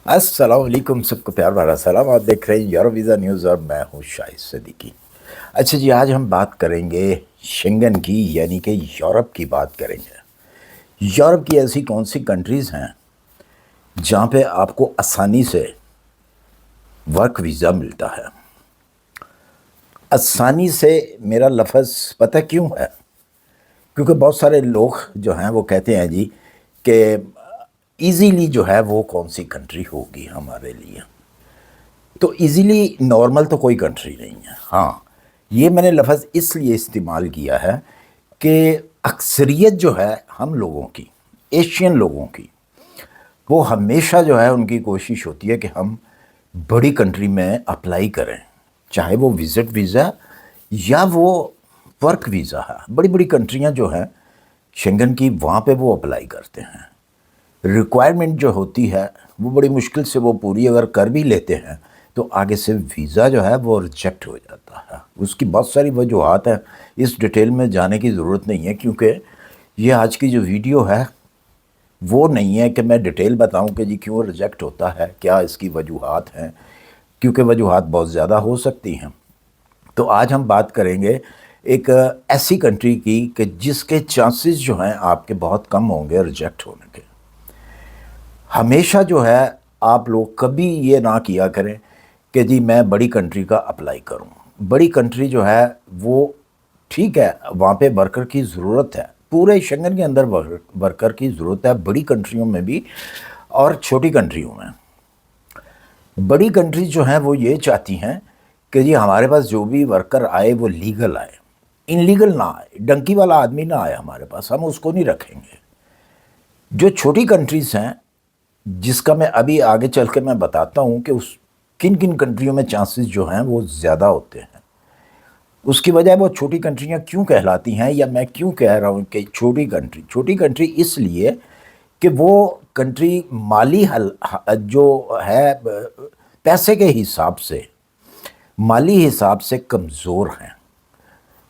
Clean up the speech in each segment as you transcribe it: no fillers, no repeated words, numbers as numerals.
अस्सलाम वालेकुम, सबको प्यार भरा सलाम। आप देख रहे हैं यूरो वीज़ा न्यूज़ और मैं हूँ शाहिद सदीकी। अच्छा जी, आज हम बात करेंगे शेंगन की, यानी कि यूरोप की बात करेंगे। यूरोप की ऐसी कौन सी कंट्रीज़ हैं जहाँ पे आपको आसानी से वर्क वीज़ा मिलता है। आसानी से मेरा लफ्ज़ पता क्यों है? क्योंकि बहुत सारे लोग जो हैं वो कहते हैं जी कि इजीली जो है वो कौन सी कंट्री होगी हमारे लिए। तो इजीली नॉर्मल तो कोई कंट्री नहीं है। हाँ, ये मैंने लफ्ज़ इसलिए इस्तेमाल किया है कि अक्सरियत जो है हम लोगों की, एशियन लोगों की, वो हमेशा जो है उनकी कोशिश होती है कि हम बड़ी कंट्री में अप्लाई करें, चाहे वो विज़िट वीज़ा या वो वर्क वीज़ा है। बड़ी बड़ी कंट्रियां जो हैं शेंगन की, वहाँ पे वो अप्लाई करते हैं। रिक्वायरमेंट जो होती है वो बड़ी मुश्किल से वो पूरी अगर कर भी लेते हैं तो आगे से वीज़ा जो है वो रिजेक्ट हो जाता है। उसकी बहुत सारी वजूहत हैं, इस डिटेल में जाने की ज़रूरत नहीं है, क्योंकि ये आज की जो वीडियो है वो नहीं है कि मैं डिटेल बताऊं कि जी क्यों रिजेक्ट होता है, क्या इसकी वजूहत हैं, क्योंकि वजूहत बहुत ज़्यादा हो सकती हैं। तो आज हम बात करेंगे एक ऐसी कंट्री की कि जिसके चांसेस जो हैं आपके बहुत कम होंगे रिजेक्ट होने के। हमेशा जो है आप लोग कभी ये ना किया करें कि जी मैं बड़ी कंट्री का अप्लाई करूं। बड़ी कंट्री जो है वो ठीक है, वहाँ पे वर्कर की ज़रूरत है, पूरे शेंगन के अंदर वर्कर की ज़रूरत है, बड़ी कंट्रियों में भी और छोटी कंट्रियों में। बड़ी कंट्रीज जो हैं वो ये चाहती हैं कि जी हमारे पास जो भी वर्कर आए वो लीगल आए, इनलीगल ना आए, डंकी वाला आदमी ना आए हमारे पास, हम उसको नहीं रखेंगे। जो छोटी कंट्रीज़ हैं, जिसका मैं अभी आगे चल के मैं बताता हूँ कि उस किन किन कंट्रियों में चांसेस जो हैं वो ज़्यादा होते हैं। उसकी वजह वो छोटी कंट्रियाँ क्यों कहलाती हैं, या मैं क्यों कह रहा हूँ कि छोटी कंट्री इसलिए कि वो कंट्री माली हल जो है पैसे के हिसाब से, माली हिसाब से कमज़ोर हैं।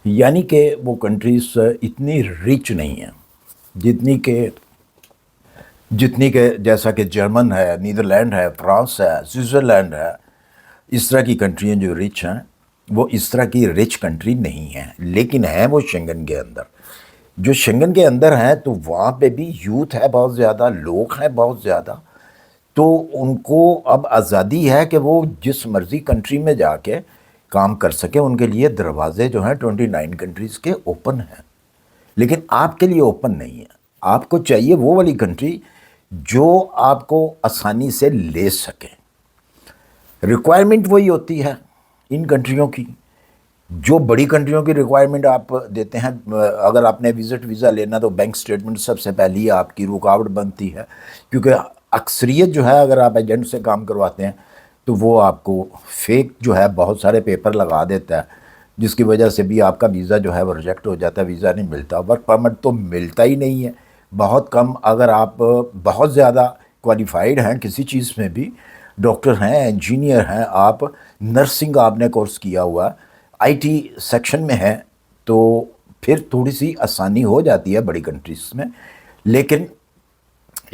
यानी कि वो कंट्रीज इतनी रिच नहीं हैं जितनी के जैसा कि जर्मन है, नीदरलैंड है, फ्रांस है, स्विट्ज़रलैंड है। इस तरह की कंट्रियाँ जो रिच हैं वो इस तरह की रिच कंट्री नहीं हैं, लेकिन हैं वो शेंगन के अंदर। जो शेंगन के अंदर हैं तो वहाँ पे भी यूथ है बहुत ज़्यादा, लोग हैं बहुत ज़्यादा, तो उनको अब आज़ादी है कि वो जिस मर्ज़ी कंट्री में जाके काम कर सके। उनके लिए दरवाजे जो हैं 29 कंट्रीज़ के ओपन हैं, लेकिन आपके लिए ओपन नहीं है। आपको चाहिए वो वाली कंट्री जो आपको आसानी से ले सके। रिक्वायरमेंट वही होती है इन कंट्रियों की जो बड़ी कंट्रियों की रिक्वायरमेंट आप देते हैं। अगर आपने विज़िट वीज़ा लेना तो बैंक स्टेटमेंट सबसे पहली आपकी रुकावट बनती है, क्योंकि अक्सरियत जो है अगर आप एजेंट से काम करवाते हैं तो वो आपको फेक जो है बहुत सारे पेपर लगा देता है, जिसकी वजह से भी आपका वीज़ा जो है वो रिजेक्ट हो जाता है, वीज़ा नहीं मिलता। वर्क परमिट तो मिलता ही नहीं है, बहुत कम। अगर आप बहुत ज़्यादा क्वालिफाइड हैं किसी चीज़ में भी, डॉक्टर हैं, इंजीनियर हैं, आप नर्सिंग आपने कोर्स किया हुआ, आईटी सेक्शन में है, तो फिर थोड़ी सी आसानी हो जाती है बड़ी कंट्रीज़ में। लेकिन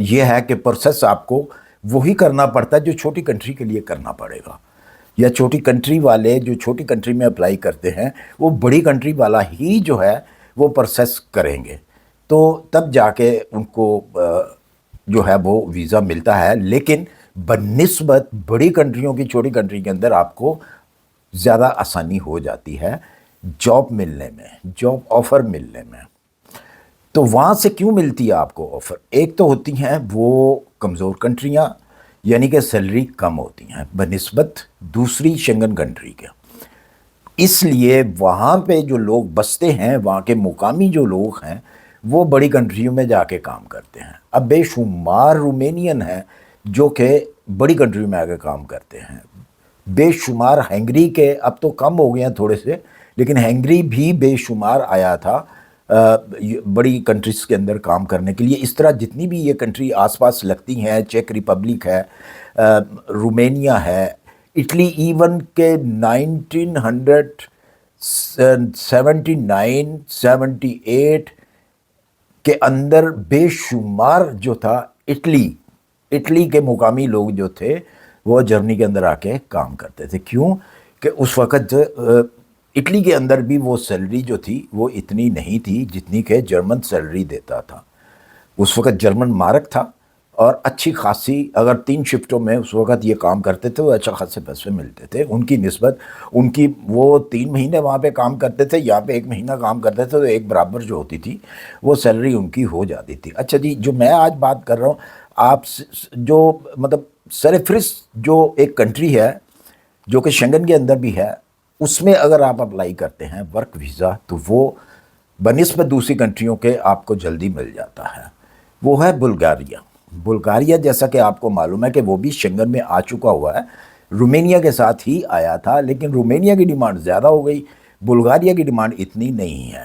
ये है कि प्रोसेस आपको वही करना पड़ता है जो छोटी कंट्री के लिए करना पड़ेगा, या छोटी कंट्री वाले जो छोटी कंट्री में अप्लाई करते हैं वो बड़ी कंट्री वाला ही जो है वो प्रोसेस करेंगे, तो तब जाके उनको जो है वो वीज़ा मिलता है। लेकिन बनिस्बत बड़ी कंट्रियों की छोटी कंट्री के अंदर आपको ज़्यादा आसानी हो जाती है जॉब मिलने में, जॉब ऑफ़र मिलने में। तो वहाँ से क्यों मिलती है आपको ऑफ़र? एक तो होती हैं वो कमज़ोर कंट्रियाँ, यानी कि सैलरी कम होती हैं बनिस्बत दूसरी शेंगन कंट्री के। इसलिए वहाँ पे जो लोग बसते हैं, वहाँ के मुकामी जो लोग हैं, वो बड़ी कंट्रियों में जाके काम करते हैं। अब बेशुमार रोमेनियन हैं जो कि बड़ी कंट्री में आके काम करते हैं, बेशुमार हंगरी के, अब तो कम हो गए हैं थोड़े से, लेकिन हंगरी भी बेशुमार आया था बड़ी कंट्रीज़ के अंदर काम करने के लिए। इस तरह जितनी भी ये कंट्री आसपास लगती हैं, चेक रिपब्लिक है, रोमेनिया है, इटली, इवन के 1979 78 के अंदर बेशुमार जो था इटली, اٹلی کے مقامی لوگ جو تھے وہ جرمنی کے اندر آ کے کام کرتے تھے. کیوں کہ اس وقت اٹلی کے اندر بھی وہ سیلری جو تھی وہ اتنی نہیں تھی جتنی کہ جرمن سیلری دیتا تھا. اس وقت جرمن مارک تھا اور اچھی خاصی اگر 3 شفٹوں میں اس وقت یہ کام کرتے تھے وہ اچھا خاصے پیسے ملتے تھے. ان کی نسبت ان کی وہ 3 مہینے وہاں پہ کام کرتے تھے، یہاں پہ 1 مہینہ کام کرتے تھے، تو ایک برابر جو ہوتی تھی وہ سیلری ان کی ہو جاتی تھی. اچھا جی، جو میں آج بات کر رہا ہوں آپ جو مطلب سرفرست جو ایک کنٹری ہے جو کہ شنگن کے اندر بھی ہے، اس میں اگر آپ اپلائی کرتے ہیں ورک ویزا تو وہ بنسبت دوسری کنٹریوں کے آپ کو جلدی مل جاتا ہے. وہ ہے بلغاریہ. بلغاریہ جیسا کہ آپ کو معلوم ہے کہ وہ بھی شنگن میں آ چکا ہوا ہے، رومینیا کے ساتھ ہی آیا تھا، لیکن رومینیا کی ڈیمانڈ زیادہ ہو گئی، بلغاریہ کی ڈیمانڈ اتنی نہیں ہے.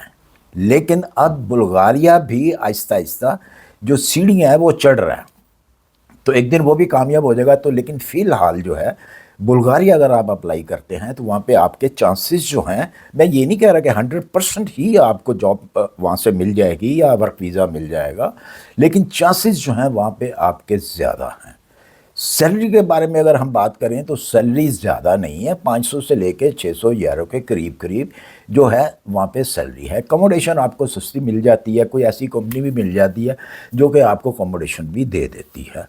لیکن اب بلغاریہ بھی آہستہ آہستہ جو سیڑھیاں ہیں وہ چڑھ رہا ہے، تو ایک دن وہ بھی کامیاب ہو جائے گا. تو لیکن فی الحال جو ہے بلغاریہ اگر آپ اپلائی کرتے ہیں تو وہاں پہ آپ کے چانسز جو ہیں، میں یہ نہیں کہہ رہا کہ 100% ہی آپ کو جاب وہاں سے مل جائے گی یا ورک ویزا مل جائے گا، لیکن چانسز جو ہیں وہاں پہ آپ کے زیادہ ہیں. سیلری کے بارے میں اگر ہم بات کریں تو سیلری زیادہ نہیں ہے، 500 سے لے کے 600 یورو کے قریب قریب جو ہے وہاں پہ سیلری ہے. اکوموڈیشن آپ کو سستی مل جاتی ہے، کوئی ایسی کمپنی بھی مل جاتی ہے جو کہ آپ کو اکوموڈیشن بھی دے دیتی ہے.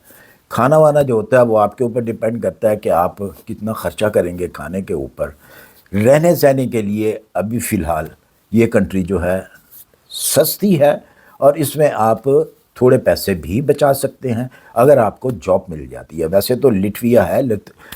کھانا وانا جو ہوتا ہے وہ آپ کے اوپر ڈیپینڈ کرتا ہے کہ آپ کتنا خرچہ کریں گے کھانے کے اوپر. رہنے سہنے کے لیے ابھی فی الحال یہ کنٹری جو ہے سستی ہے اور اس میں آپ تھوڑے پیسے بھی بچا سکتے ہیں اگر آپ کو جاب مل جاتی ہے. ویسے تو لٹویا ہے،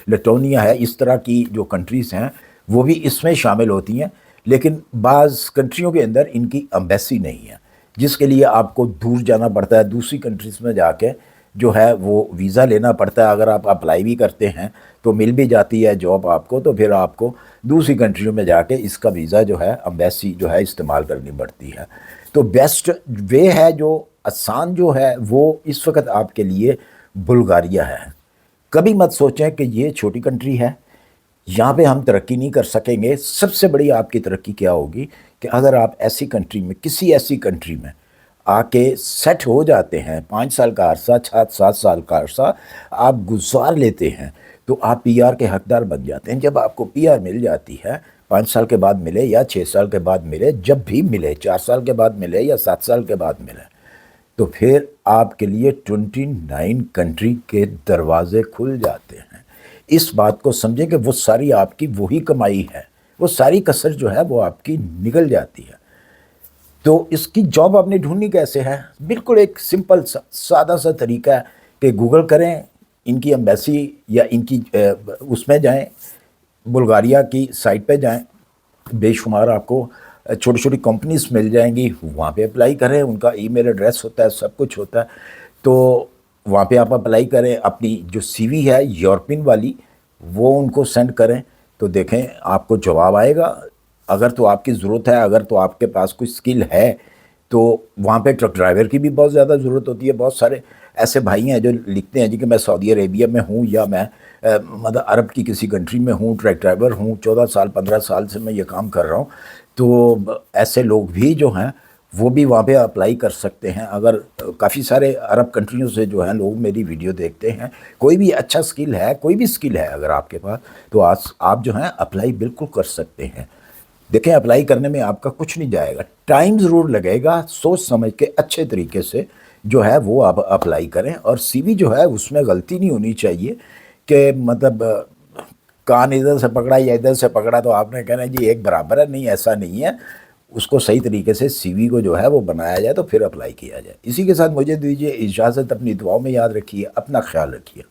لٹونیا ہے، اس طرح کی جو کنٹریز ہیں وہ بھی اس میں شامل ہوتی ہیں، لیکن بعض کنٹریوں کے اندر ان کی امبیسی نہیں ہے، جس کے لیے آپ کو دور جانا پڑتا ہے، دوسری کنٹریز میں جا کے جو ہے وہ ویزا لینا پڑتا ہے. اگر آپ اپلائی بھی کرتے ہیں تو مل بھی جاتی ہے جاب آپ کو، تو پھر آپ کو دوسری کنٹریوں میں جا کے اس کا ویزا جو ہے امبیسی جو ہے استعمال کرنی پڑتی ہے. تو بیسٹ وے ہے، جو آسان جو ہے وہ اس وقت آپ کے لیے بلغاریہ ہے. کبھی مت سوچیں کہ یہ چھوٹی کنٹری ہے، یہاں پہ ہم ترقی نہیں کر سکیں گے. سب سے بڑی آپ کی ترقی کیا ہوگی کہ اگر آپ ایسی کنٹری میں، کسی ایسی کنٹری میں آ کے سیٹ ہو جاتے ہیں، 5 سال کا عرصہ، 7 سال کا عرصہ آپ گزار لیتے ہیں تو آپ پی آر کے حقدار بن جاتے ہیں. جب آپ کو پی آر مل جاتی ہے، 5 سال کے بعد ملے یا 6 سال کے بعد ملے، جب بھی ملے، 4 سال کے بعد ملے یا 7 سال کے بعد ملے، تو پھر آپ کے لیے 29 کنٹری کے دروازے کھل جاتے ہیں. اس بات کو سمجھیں کہ وہ ساری آپ کی وہی کمائی ہے، وہ ساری کسر جو ہے وہ آپ کی نکل جاتی ہے. تو اس کی جاب آپ نے ڈھونڈنی کیسے ہے؟ بالکل ایک سمپل سادہ سا طریقہ ہے کہ گوگل کریں، ان کی ایمبیسی یا ان کی اس میں جائیں، بلغاریہ کی سائٹ پہ جائیں، بے شمار آپ کو چھوٹی چھوٹی کمپنیز مل جائیں گی، وہاں پہ اپلائی کریں. ان کا ای میل ایڈریس ہوتا ہے، سب کچھ ہوتا ہے، تو وہاں پہ آپ اپلائی کریں. اپنی جو سی وی ہے یورپین والی وہ ان کو سینڈ کریں، تو دیکھیں آپ کو جواب آئے گا. اگر تو آپ کی ضرورت ہے، اگر تو آپ کے پاس کوئی سکل ہے، تو وہاں پہ ٹرک ڈرائیور کی بھی بہت زیادہ ضرورت ہوتی ہے. بہت سارے ایسے بھائی ہیں جو لکھتے ہیں جی کہ میں سعودی عربیہ میں ہوں یا میں مطلب عرب کی کسی کنٹری میں ہوں، ٹرک ڈرائیور ہوں، 14 سال 15 سال سے میں یہ کام کر رہا ہوں. تو ایسے لوگ بھی جو ہیں وہ بھی وہاں پہ اپلائی کر سکتے ہیں. اگر کافی سارے عرب کنٹریوں سے جو ہیں لوگ میری ویڈیو دیکھتے ہیں، کوئی بھی اچھا سکل ہے، کوئی بھی سکل ہے اگر آپ کے پاس، تو آپ جو ہیں اپلائی بالکل کر سکتے ہیں. دیکھیں اپلائی کرنے میں آپ کا کچھ نہیں جائے گا، ٹائم ضرور لگے گا. سوچ سمجھ کے اچھے طریقے سے جو ہے وہ آپ اپلائی کریں. اور سی وی جو ہے اس میں غلطی نہیں ہونی چاہیے کہ مطلب کان ادھر سے پکڑا یا ادھر سے پکڑا تو آپ نے کہنا جی ایک برابر ہے. نہیں، ایسا نہیں ہے. اس کو صحیح طریقے سے سی وی کو جو ہے وہ بنایا جائے تو پھر اپلائی کیا جائے. اسی کے ساتھ مجھے دیجیے اجازت، اپنی دعاؤں میں یاد رکھیے، اپنا خیال رکھیے.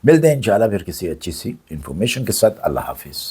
ملتے ہیں انشاءاللہ پھر کسی اچھی سی انفارمیشن کے ساتھ. اللہ حافظ.